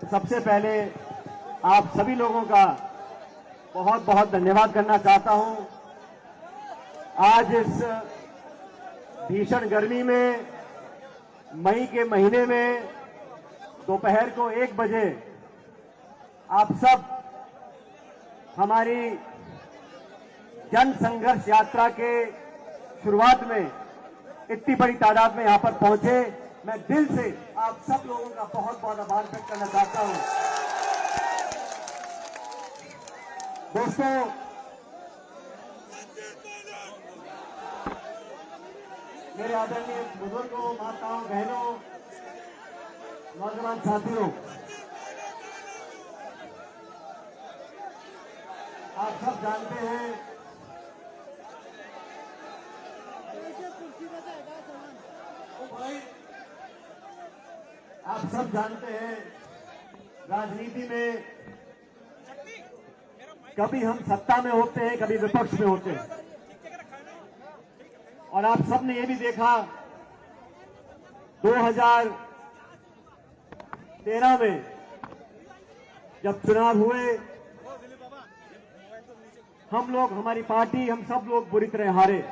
सबसे पहले आप सभी लोगों का बहुत बहुत धन्यवाद करना चाहता हूं। आज इस भीषण गर्मी में मई के महीने में दोपहर को 1 बजे आप सब हमारी जन संघर्ष यात्रा के शुरुआत में इतनी बड़ी तादाद में यहां पर पहुंचे। मैं दिल से आप सब लोगों का बहुत बहुत आभार व्यक्त करना चाहता हूं। दोस्तों, मेरे आदरणीय बुजुर्गों, माताओं, बहनों, नौजवान साथियों, आप सब जानते हैं राजनीति में कभी हम सत्ता में होते हैं, कभी विपक्ष में होते हैं। और आप सबने ये भी देखा 2013 में जब चुनाव हुए, हम लोग, हमारी पार्टी, हम सब लोग बुरी तरह हारे।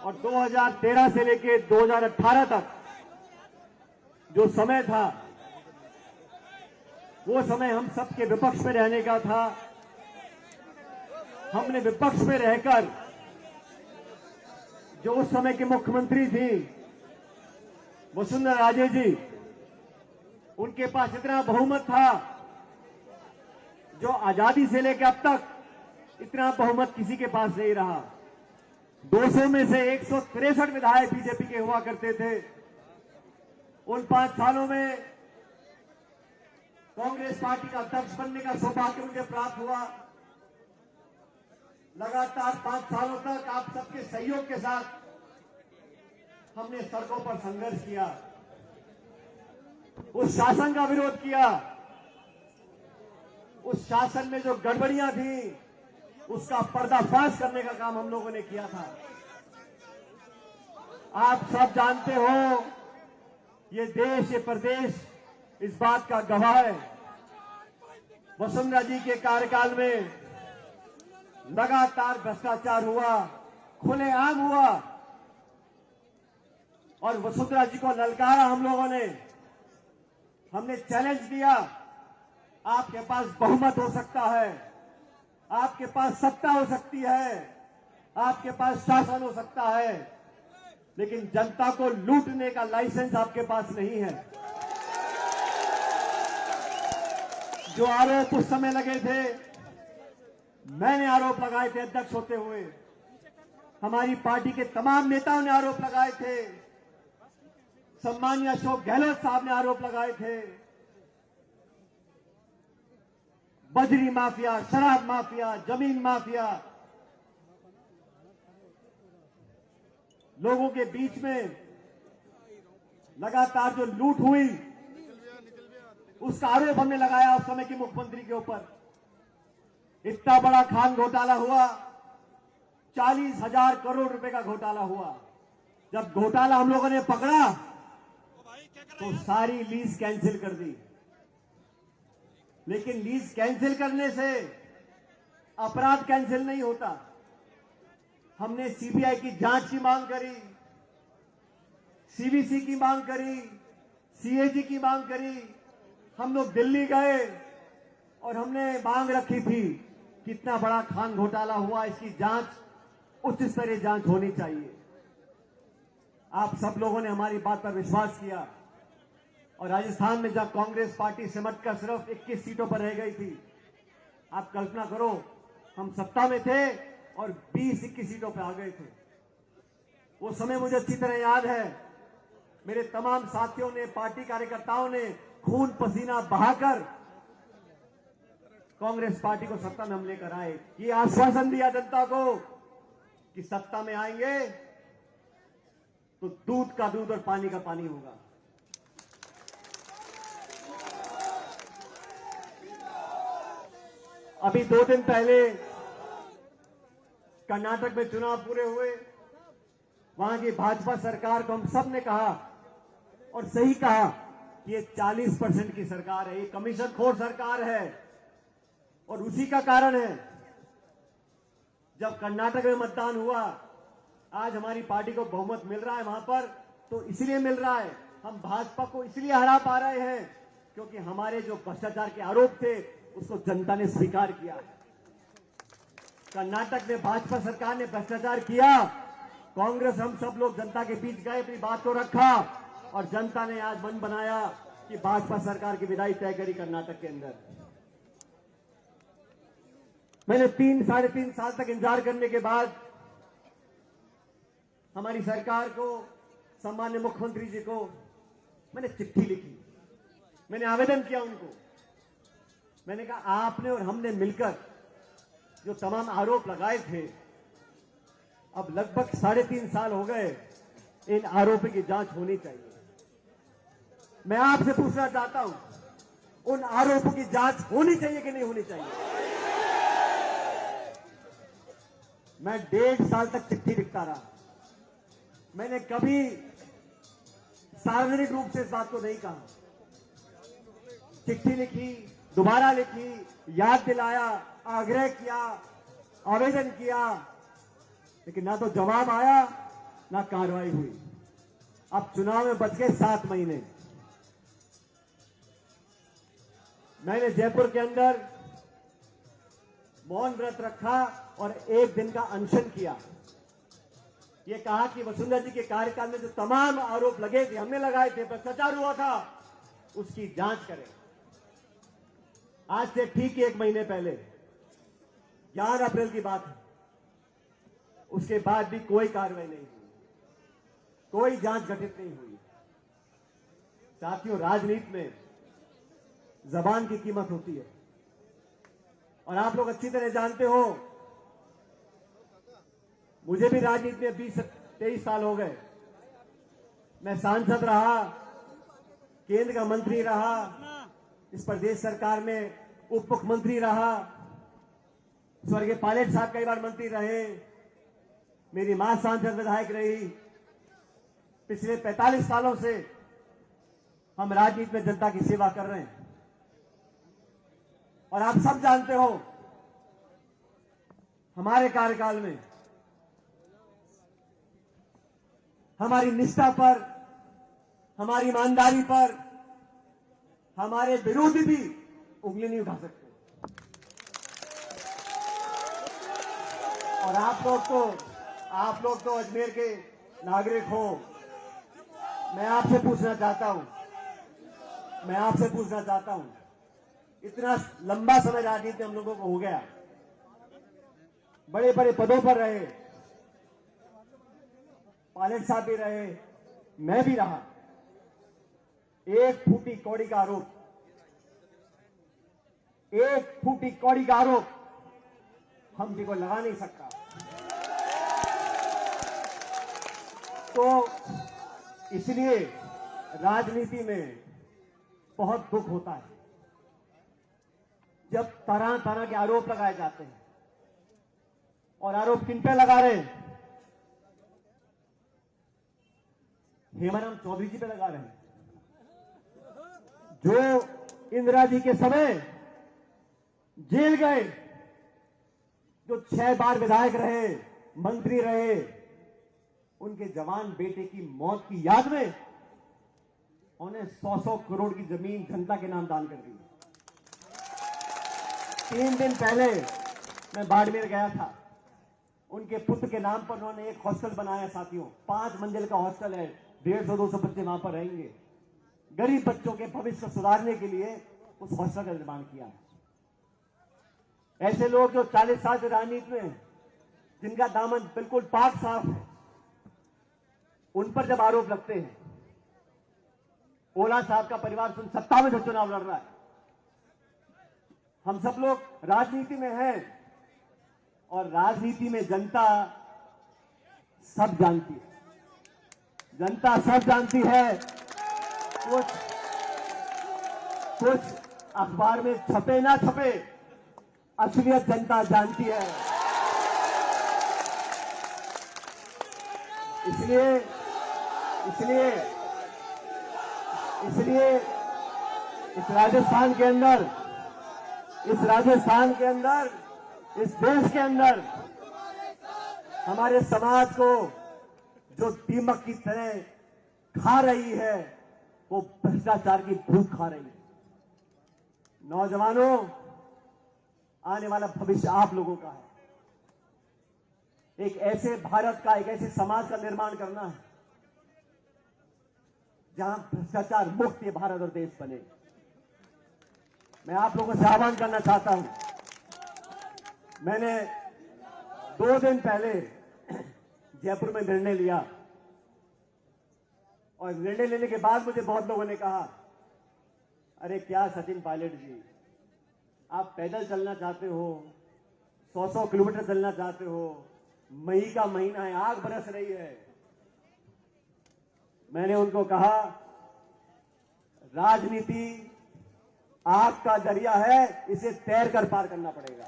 और 2013 से लेकर 2018 तक जो समय था, वो समय हम सबके विपक्ष में रहने का था। हमने विपक्ष में रहकर जो उस समय की मुख्यमंत्री थी वसुंधरा राजे जी, उनके पास इतना बहुमत था जो आजादी से लेकर अब तक इतना बहुमत किसी के पास नहीं रहा। 200 में से 163 विधायक बीजेपी के हुआ करते थे। उन 5 सालों में कांग्रेस पार्टी का अध्यक्ष बनने का सौभाग्य मुझे प्राप्त हुआ। लगातार 5 सालों तक आप सबके सहयोग के साथ हमने सड़कों पर संघर्ष किया, उस शासन का विरोध किया। उस शासन में जो गड़बड़ियां थी उसका पर्दाफाश करने का काम हम लोगों ने किया था। आप सब जानते हो, ये देश, ये प्रदेश इस बात का गवाह है। वसुंधरा जी के कार्यकाल में लगातार भ्रष्टाचार हुआ, खुलेआम हुआ। और वसुंधरा जी को ललकारा हम लोगों ने। हमने चैलेंज दिया, आपके पास बहुमत हो सकता है, आपके पास सत्ता हो सकती है, आपके पास शासन हो सकता है, लेकिन जनता को लूटने का लाइसेंस आपके पास नहीं है। जो आरोप उस समय लगे थे, मैंने आरोप लगाए थे अध्यक्ष होते हुए, हमारी पार्टी के तमाम नेताओं ने आरोप लगाए थे, सम्मानीय अशोक गहलोत साहब ने आरोप लगाए थे। बजरी माफिया, शराब माफिया, जमीन माफिया, लोगों के बीच में लगातार जो लूट हुई, उसका आरोप हमने लगाया उस समय की मुख्यमंत्री के ऊपर। इतना बड़ा खान घोटाला हुआ, 40,000 करोड़ रुपए का घोटाला हुआ। जब घोटाला हम लोगों ने पकड़ा तो सारी लीज कैंसिल कर दी। लेकिन लीज कैंसिल करने से अपराध कैंसिल नहीं होता। हमने सीबीआई की जांच की मांग करी, सीवीसी की मांग करी, सीएजी की मांग करी। हम लोग दिल्ली गए और हमने मांग रखी थी कि इतना बड़ा खान घोटाला हुआ, इसकी जांच, उच्च स्तरीय जांच होनी चाहिए। आप सब लोगों ने हमारी बात पर विश्वास किया। और राजस्थान में जब कांग्रेस पार्टी सिमटकर सिर्फ 21 सीटों पर रह गई थी, आप कल्पना करो, हम सत्ता में थे और 20-21 सीटों पर आ गए थे। वो समय मुझे अच्छी तरह याद है। मेरे तमाम साथियों ने, पार्टी कार्यकर्ताओं ने खून पसीना बहाकर कांग्रेस पार्टी को सत्ता में हम लेकर आए। ये आश्वासन दिया जनता को कि सत्ता में आएंगे तो दूध का दूध और पानी का पानी होगा। अभी 2 दिन पहले कर्नाटक में चुनाव पूरे हुए। वहां की भाजपा सरकार को हम सब ने कहा, और सही कहा, कि ये 40% की सरकार है, ये कमीशनखोर सरकार है। और उसी का कारण है जब कर्नाटक में मतदान हुआ, आज हमारी पार्टी को बहुमत मिल रहा है वहां पर, तो इसलिए मिल रहा है, हम भाजपा को इसलिए हरा पा रहे हैं क्योंकि हमारे जो भ्रष्टाचार के आरोप थे उसको जनता ने स्वीकार किया है। कर्नाटक में भाजपा सरकार ने भ्रष्टाचार किया, कांग्रेस हम सब लोग जनता के बीच गए, अपनी बात को रखा और जनता ने आज मन बनाया कि भाजपा सरकार की विदाई तय करी कर्नाटक के अंदर। मैंने 3-3.5 साल तक इंतजार करने के बाद हमारी सरकार को, सम्माननीय मुख्यमंत्री जी को मैंने चिट्ठी लिखी, मैंने आवेदन किया उनको। मैंने कहा आपने और हमने मिलकर जो तमाम आरोप लगाए थे, अब लगभग 3.5 साल हो गए, इन आरोपों की जांच होनी चाहिए। मैं आपसे पूछना चाहता हूं, उन आरोपों की जांच होनी चाहिए कि नहीं होनी चाहिए? मैं 1.5 साल तक चिट्ठी लिखता रहा, मैंने कभी सार्वजनिक रूप से इस बात को नहीं कहा। चिट्ठी लिखी, दोबारा लिखी, याद दिलाया, आग्रह किया, आवेदन किया, लेकिन ना तो जवाब आया ना कार्रवाई हुई। अब चुनाव में बच गए 7 महीने। मैंने जयपुर के अंदर मौन व्रत रखा और 1 दिन का अनशन किया। ये कहा कि वसुंधरा जी के कार्यकाल में जो तमाम आरोप लगे थे, हमने लगाए थे, भ्रष्टाचार हुआ था, उसकी जांच करें। आज से ठीक 1 महीने पहले 11 अप्रैल की बात है, उसके बाद भी कोई कार्रवाई नहीं हुई, कोई जांच गठित नहीं हुई। साथियों, राजनीति में जबान की कीमत होती है और आप लोग अच्छी तरह जानते हो, मुझे भी राजनीति में 20-23 साल हो गए। मैं सांसद रहा, केंद्र का मंत्री रहा, इस प्रदेश सरकार में उप मुख्यमंत्री रहा, स्वर्गीय पायलट साहब कई बार मंत्री रहे, मेरी मां सांसद विधायक रही। पिछले 45 सालों से हम राजनीति में जनता की सेवा कर रहे हैं और आप सब जानते हो, हमारे कार्यकाल में हमारी निष्ठा पर, हमारी ईमानदारी पर हमारे विरोधी भी उंगली नहीं उठा सकते। और आप लोग तो अजमेर के नागरिक हो। मैं आपसे पूछना चाहता हूं, इतना लंबा समय राजनीति हम लोगों को हो गया, बड़े बड़े पदों पर रहे, पायलट साहब भी रहे, मैं भी रहा। 1 फूटी कौड़ी का आरोप, 1 फूटी कौड़ी का आरोप हम जी को लगा नहीं सकता। तो इसलिए राजनीति में बहुत दुख होता है जब तरह तरह के आरोप लगाए जाते हैं। और आरोप किन पे लगा रहे हैं? हेमाराम चौधरी जी पे लगा रहे हैं, जो इंदिरा जी के समय जेल गए, जो 6 बार विधायक रहे, मंत्री रहे, उनके जवान बेटे की मौत की याद में उन्हें 100-100 करोड़ की जमीन जनता के नाम दान कर दी। 3 दिन पहले मैं बाड़मेर गया था, उनके पुत्र के नाम पर उन्होंने एक हॉस्टल बनाया। साथियों, 5 मंजिल का हॉस्टल है, 150-200 बच्चे वहां पर रहेंगे। गरीब बच्चों के भविष्य को सुधारने के लिए उस हॉस्टल का निर्माण किया है। ऐसे लोग जो 40 साल से राजनीति में हैं, जिनका दामन बिल्कुल पाक साफ है, उन पर जब आरोप लगते हैं, ओला साहब का परिवार सत्ता में चुनाव लड़ रहा है, हम सब लोग राजनीति में हैं और राजनीति में जनता सब जानती है, जनता सब जानती है। कुछ अखबार में छपे ना छपे, असलियत जनता जानती है। इसलिए इस राजस्थान के अंदर, इस देश के अंदर हमारे समाज को जो दीमक की तरह खा रही है, वो भ्रष्टाचार की भूख खा रही है। नौजवानों, आने वाला भविष्य आप लोगों का है। एक ऐसे भारत का, एक ऐसे समाज का निर्माण करना है जहां भ्रष्टाचार मुक्त ये भारत और देश बने। मैं आप लोगों से आह्वान करना चाहता हूं, मैंने 2 दिन पहले जयपुर में निर्णय लिया और निर्णय लेने के बाद मुझे बहुत लोगों ने कहा, अरे क्या सचिन पायलट जी, आप पैदल चलना चाहते हो, 100-100 किलोमीटर चलना चाहते हो, मई का महीना है, आग बरस रही है। मैंने उनको कहा, राजनीति आग का दरिया है, इसे तैरकर पार करना पड़ेगा।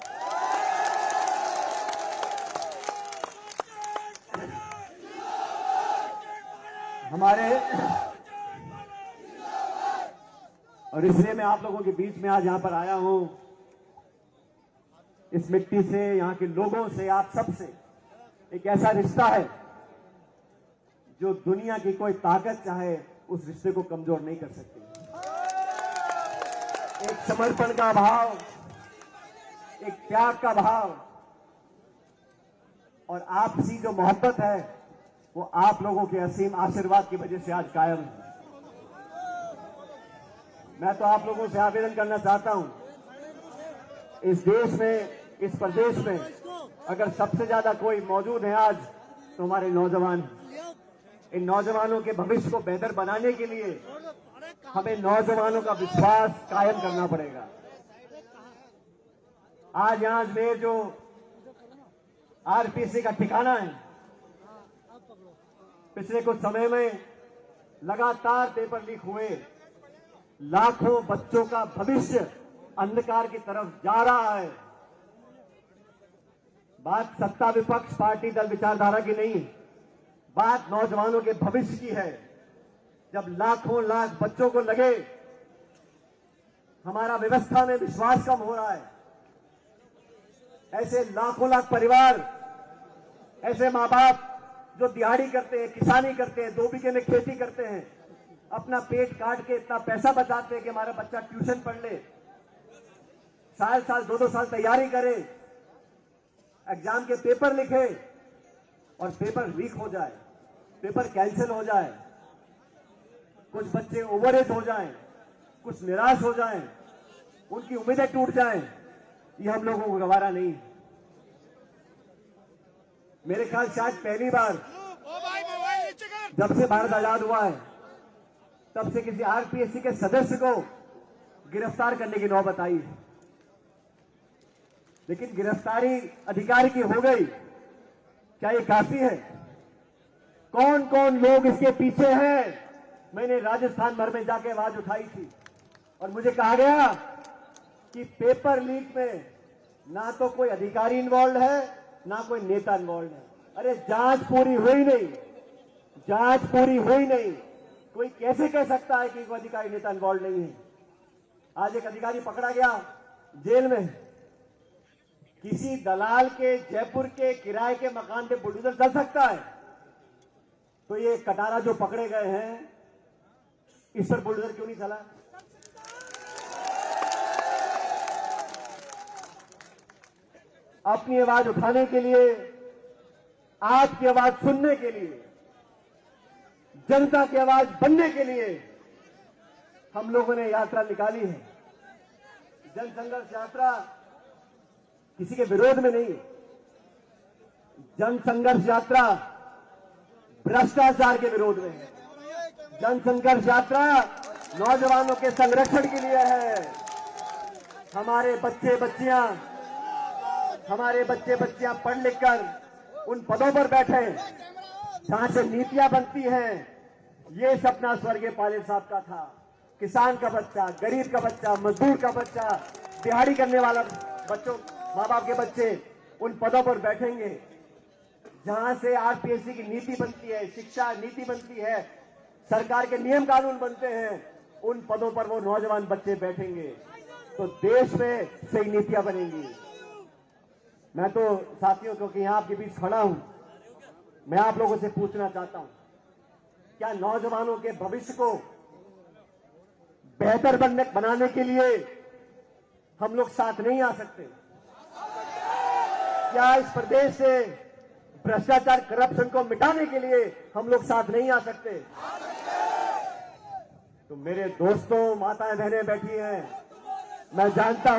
हमारे, और इसलिए मैं आप लोगों के बीच में आज यहां पर आया हूं, इस मिट्टी से, यहां के लोगों से, आप सबसे एक ऐसा रिश्ता है जो दुनिया की कोई ताकत चाहे उस रिश्ते को कमजोर नहीं कर सकती। एक समर्पण का भाव, एक त्याग का भाव और आपसी जो मोहब्बत है, वो आप लोगों के असीम आशीर्वाद की वजह से आज कायम है। मैं तो आप लोगों से आवेदन करना चाहता हूं, इस देश में, इस प्रदेश में अगर सबसे ज्यादा कोई मौजूद है आज, तो हमारे नौजवान हैं। इन नौजवानों के भविष्य को बेहतर बनाने के लिए हमें नौजवानों का विश्वास कायम करना पड़ेगा। आज यहां में जो आरपीसी का ठिकाना है, पिछले कुछ समय में लगातार पेपर लीक हुए, लाखों बच्चों का भविष्य अंधकार की तरफ जा रहा है। बात सत्ता विपक्ष पार्टी दल विचारधारा की नहीं है, बात नौजवानों के भविष्य की है। जब लाखों लाख बच्चों को लगे हमारा व्यवस्था में विश्वास कम हो रहा है, ऐसे लाखों लाख परिवार, ऐसे मां बाप जो दिहाड़ी करते हैं, किसानी करते हैं, 2 बीघे में खेती करते हैं, अपना पेट काट के इतना पैसा बचाते हैं कि हमारा बच्चा ट्यूशन पढ़ ले, साल 2-2 साल तैयारी करे, एग्जाम के पेपर लिखे और पेपर लीक हो जाए, पेपर कैंसिल हो जाए, कुछ बच्चे ओवरएज हो जाएं, कुछ निराश हो जाएं, उनकी उम्मीदें टूट जाएं, ये हम लोगों को गवारा नहीं है। मेरे ख्याल शायद पहली बार जब से भारत आजाद हुआ है, तब से किसी आरपीएससी के सदस्य को गिरफ्तार करने की नौबत आई है। लेकिन गिरफ्तारी अधिकारी की हो गई, क्या ये काफी है? कौन कौन लोग इसके पीछे हैं? मैंने राजस्थान भर में जाके आवाज उठाई थी और मुझे कहा गया कि पेपर लीक में ना तो कोई अधिकारी इन्वॉल्व है, ना कोई नेता इन्वॉल्व है। अरे जांच पूरी हुई नहीं, जांच पूरी हुई नहीं, कोई कैसे कह सकता है कि कोई अधिकारी नेता इन्वॉल्व नहीं है? आज एक अधिकारी पकड़ा गया जेल में, किसी दलाल के जयपुर के किराए के मकान पे बुलडोजर चल सकता है? तो ये कटारा जो पकड़े गए हैं, इस पर बुलडोजर क्यों नहीं चला? अपनी आवाज उठाने के लिए, आपकी आवाज सुनने के लिए, जनता की आवाज बनने के लिए हम लोगों ने यात्रा निकाली है। जन संघर्ष यात्रा किसी के विरोध में नहीं है, जन संघर्ष यात्रा भ्रष्टाचार के विरोध में है। जन संघर्ष यात्रा नौजवानों के संरक्षण के लिए है। हमारे बच्चे बच्चियां पढ़ लिख कर उन पदों पर बैठे जहां से नीतियां बनती हैं। ये सपना स्वर्गीय पायलट साहब का था। किसान का बच्चा, गरीब का बच्चा, मजदूर का बच्चा, दिहाड़ी करने वाला बच्चों, माँ बाप के बच्चे उन पदों पर बैठेंगे जहां से आरपीएससी की नीति बनती है, शिक्षा नीति बनती है, सरकार के नियम कानून बनते हैं। उन पदों पर वो नौजवान बच्चे बैठेंगे तो देश में सही नीतियां बनेंगी। मैं तो साथियों, क्योंकि यहां आपके बीच खड़ा हूं, मैं आप लोगों से पूछना चाहता हूं, क्या नौजवानों के भविष्य को बेहतर बनाने के लिए हम लोग साथ नहीं आ सकते? क्या इस प्रदेश से भ्रष्टाचार, करप्शन को मिटाने के लिए हम लोग साथ नहीं आ सकते? तो मेरे दोस्तों, माताएं बहनें बैठी हैं, मैं जानता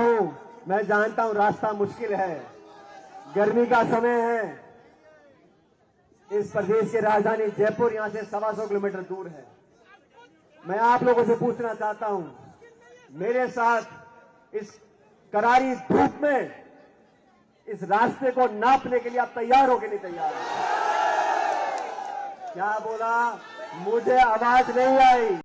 हूं रास्ता मुश्किल है, गर्मी का समय है, इस प्रदेश की राजधानी जयपुर यहां से 125 किलोमीटर दूर है। मैं आप लोगों से पूछना चाहता हूं, मेरे साथ इस करारी धूप में इस रास्ते को नापने के लिए आप तैयार हो कि नहीं तैयार? क्या बोला? मुझे आवाज नहीं आई।